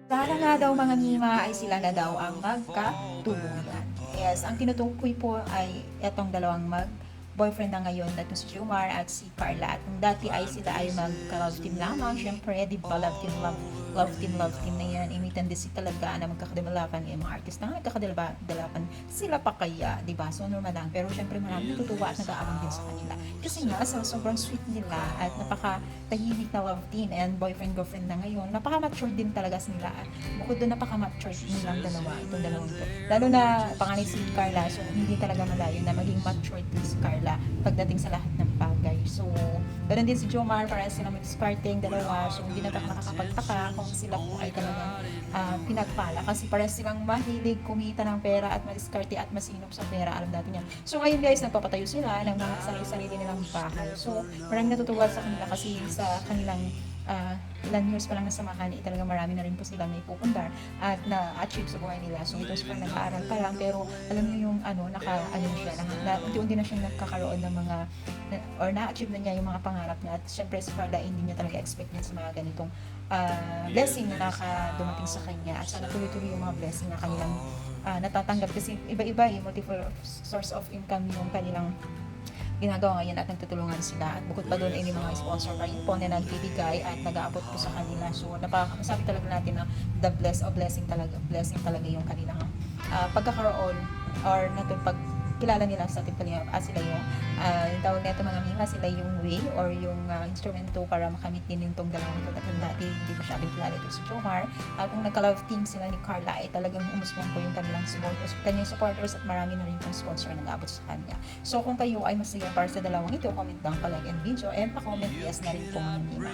Sana nga daw mga Mima ay sila na daw ang magkatulungan. Yes, ang tinutukoy po ay etong dalawang boyfriend na ngayon na si Jomar at si Carla. At kung dati ay sila ay magka-love team lamang, syempre, di ba, love team na yan. Imitan din si talaga na magkakadalapan yung mga artist na magkakadalapan sila pa kaya, di ba? So, normal lang. Pero syempre, marami natutuwa at nag-aabang din sa kanila. Kasi nga, sa sobrang sweet nila at napaka-tahimik na love team and boyfriend-girlfriend na ngayon, napaka-mature din talaga sila. Bukod doon, napaka-mature nilang dalawa, itong dalawang to. Lalo na panganay si Carla, so hindi talaga malayo na maging mature din si Carla pagdating sa lahat ng bagay. So, ganun din si Jomar, para sila mag-discarding dalawa, so hindi na nakakapagtaka kung sila po ay talagang pinagpala. Kasi para silang mahilig kumita ng pera at madiskarte at masinop sa pera, alam natin yan. So, ngayon guys, nagpapatayo sila ng mga sarili nilang bahay. So, maraming natutuwa sa kanila kasi sa kanilang ilan years pa lang nasamahan, talaga marami na rin po silang naipupundar at na-achieve sa buhay nila. So, ito siya nag-aaral pa lang, pero alam niyo yung siya, unti-unti na siya nagkakaroon ng mga, or na-achieve na niya yung mga pangarap niya. At syempre, si Carla, hindi niya talaga expect niya sa mga ganitong blessing na dumating sa kanya. At sana tuloy-tuloy yung mga blessing na kanilang natatanggap kasi iba-iba yung multiple source of income yung kanilang ginagawa ngayon at nagtutulungan sila. At bukod pa doon ay may mga sponsor pa rin po na nagbibigay at nag-aabot po sa kanila. So napakasabi talaga natin na blessing talaga yung kanilang pagkakaroon or natin kilala nila sa ating Kalingap at sila yung tawag nito mga Mima, sila yung way or yung instrumento para makamit din yung tong dalawang ito. At dati hindi masyadong kilala ito si Jomar. At kung nagka-love team sila ni Carla ay talagang umusbong po yung kanilang supporters at marami na rin pong sponsor na nag-abot sa kanya. So kung kayo ay masaya para sa dalawang ito, comment down pa like and video and pa-comment yes na rin po mga Mima.